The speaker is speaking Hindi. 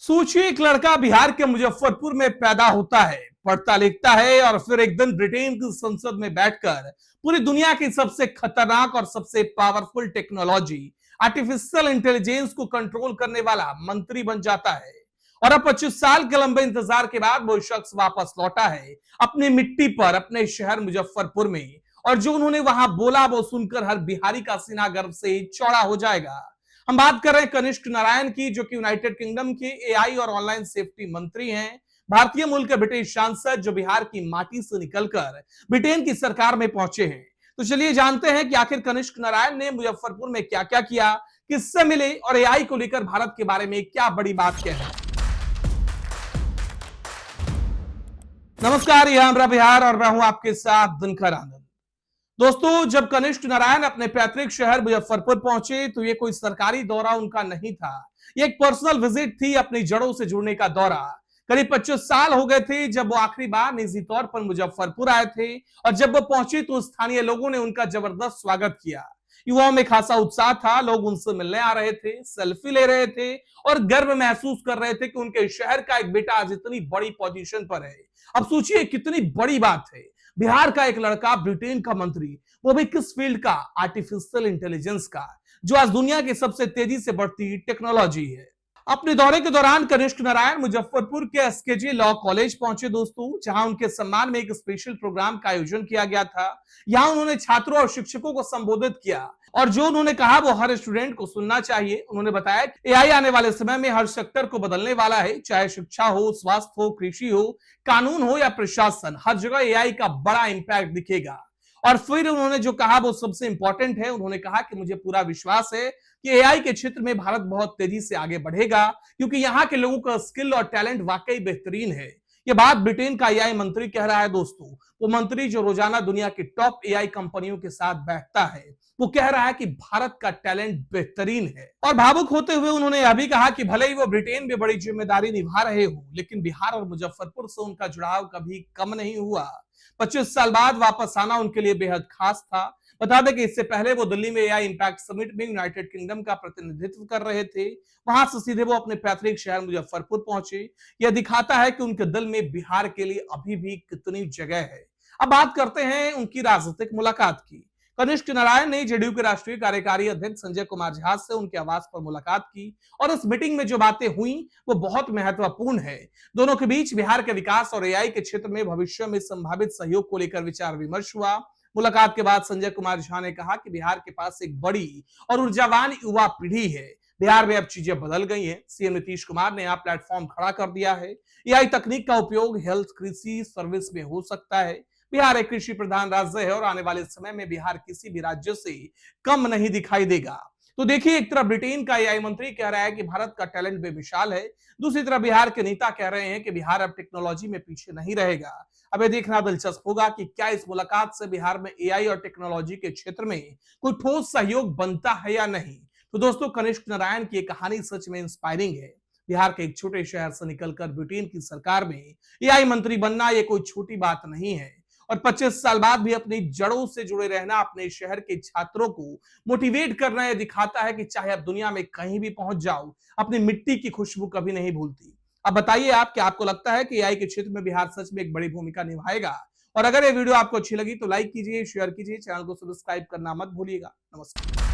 सोचिए, एक लड़का बिहार के मुजफ्फरपुर में पैदा होता है, पढ़ता लिखता है और फिर एक दिन ब्रिटेन की संसद में बैठकर पूरी दुनिया की सबसे खतरनाक और सबसे पावरफुल टेक्नोलॉजी आर्टिफिशियल इंटेलिजेंस को कंट्रोल करने वाला मंत्री बन जाता है। और अब 25 साल के लंबे इंतजार के बाद वो शख्स वापस लौटा है अपनी मिट्टी पर, अपने शहर मुजफ्फरपुर में। और जो उन्होंने वहां बोला वो सुनकर हर बिहारी का सीना गर्व से चौड़ा हो जाएगा। हम बात कर रहे हैं कनिष्क नारायण की, जो कि यूनाइटेड किंगडम के एआई और ऑनलाइन सेफ्टी मंत्री हैं। भारतीय मूल के ब्रिटिश सांसद जो बिहार की माटी से निकलकर ब्रिटेन की सरकार में पहुंचे हैं। तो चलिए जानते हैं कि आखिर कनिष्क नारायण ने मुजफ्फरपुर में क्या क्या किया, किससे मिले और एआई को लेकर भारत के बारे में क्या बड़ी बात कह है। नमस्कार, यह हमारा बिहार और मैं हूं आपके साथ दिनकर आनंद। दोस्तों, जब कनिष्क नारायण अपने पैतृक शहर मुजफ्फरपुर पहुंचे तो ये कोई सरकारी दौरा उनका नहीं था। ये एक पर्सनल विजिट थी, अपनी जड़ों से जुड़ने का दौरा। करीब 25 साल हो गए थे जब वो आखिरी बार निजी तौर पर मुजफ्फरपुर आए थे, और जब वो पहुंचे तो स्थानीय लोगों ने उनका जबरदस्त स्वागत किया। युवाओं में खासा उत्साह था, लोग उनसे मिलने आ रहे थे, सेल्फी ले रहे थे और गर्व महसूस कर रहे थे कि उनके शहर का एक बेटा आज इतनी बड़ी पोजीशन पर है। अब सोचिए कितनी बड़ी बात है, बिहार का एक लड़का ब्रिटेन का मंत्री, वो भी किस फील्ड का, आर्टिफिशियल इंटेलिजेंस का, जो आज दुनिया की सबसे तेजी से बढ़ती टेक्नोलॉजी है। अपने दौरे के दौरान कनिष्क नारायण मुजफ्फरपुर के एसकेजे लॉ कॉलेज पहुंचे दोस्तों, जहां उनके सम्मान में एक स्पेशल प्रोग्राम का आयोजन किया गया था। यहां उन्होंने छात्रों और शिक्षकों को संबोधित किया और जो उन्होंने कहा वो हर स्टूडेंट को सुनना चाहिए। उन्होंने बताया कि एआई आने वाले समय में हर सेक्टर को बदलने वाला है, चाहे शिक्षा हो, स्वास्थ्य हो, कृषि हो, कानून हो या प्रशासन, हर जगह एआई का बड़ा इंपैक्ट दिखेगा। और फिर उन्होंने जो कहा वो सबसे इंपॉर्टेंट है, उन्होंने कहा कि मुझे पूरा विश्वास है कि एआई के क्षेत्र में भारत बहुत तेजी से आगे बढ़ेगा, क्योंकि यहाँ के लोगों का स्किल और टैलेंट वाकई बेहतरीन है। ये बात ब्रिटेन का एआई मंत्री कह रहा है दोस्तों, वो मंत्री जो रोजाना दुनिया की टॉप एआई कंपनियों के साथ बैठता है, वो कह रहा है कि भारत का टैलेंट बेहतरीन है। और भावुक होते हुए उन्होंने यह भी कहा कि भले ही वो ब्रिटेन में बड़ी जिम्मेदारी निभा रहे हो, लेकिन बिहार और मुजफ्फरपुर से उनका जुड़ाव कभी कम नहीं हुआ। 25 साल बाद वापस आना उनके लिए बेहद खास था। बता दें कि इससे पहले वो दिल्ली में एआई इंपैक्ट समिट में यूनाइटेड किंगडम का प्रतिनिधित्व कर रहे थे। वहां से सीधे वो अपने पैतृक शहर मुजफ्फरपुर पहुंचे। यह दिखाता है कि उनके दिल में बिहार के लिए अभी भी कितनी जगह है। अब बात करते हैं उनकी राजनीतिक मुलाकात की। कनिष्क नारायण ने जेडीयू के राष्ट्रीय कार्यकारी अध्यक्ष संजय कुमार झा से उनके आवास पर मुलाकात की और इस मीटिंग में जो बातें हुई वो बहुत महत्वपूर्ण है। दोनों के बीच बिहार के विकास और एआई के क्षेत्र में भविष्य में संभावित सहयोग को लेकर विचार विमर्श हुआ। मुलाकात के बाद संजय कुमार झा ने कहा कि बिहार के पास एक बड़ी और ऊर्जावान युवा पीढ़ी है। बिहार में अब चीजें बदल गई हैं। सीएम नीतीश कुमार ने यहाँ प्लेटफॉर्म खड़ा कर दिया है। एआई तकनीक का उपयोग हेल्थ, कृषि, सर्विस में हो सकता है। बिहार एक कृषि प्रधान राज्य है और आने वाले समय में बिहार किसी भी राज्य से कम नहीं दिखाई देगा। तो देखिए, एक तरफ ब्रिटेन का एआई मंत्री कह रहा है कि भारत का टैलेंट बेमिसाल है, दूसरी तरफ बिहार के नेता कह रहे हैं कि बिहार अब टेक्नोलॉजी में पीछे नहीं रहेगा। अब ये देखना दिलचस्प होगा कि क्या इस मुलाकात से बिहार में एआई और टेक्नोलॉजी के क्षेत्र में कोई ठोस सहयोग बनता है या नहीं। तो दोस्तों, कनिष्क नारायण की कहानी सच में इंस्पायरिंग है। बिहार के एक छोटे शहर से निकलकर ब्रिटेन की सरकार में एआई मंत्री बनना ये कोई छोटी बात नहीं है। और 25 साल बाद भी अपनी जड़ों से जुड़े रहना, अपने शहर के छात्रों को मोटिवेट करना, यह दिखाता है कि चाहे आप दुनिया में कहीं भी पहुंच जाओ, अपनी मिट्टी की खुशबू कभी नहीं भूलती। अब बताइए आप, क्या आपको लगता है कि एआई के क्षेत्र में बिहार सच में एक बड़ी भूमिका निभाएगा? और अगर ये वीडियो आपको अच्छी लगी तो लाइक कीजिए, शेयर कीजिए, चैनल को सब्सक्राइब करना मत भूलिएगा। नमस्कार।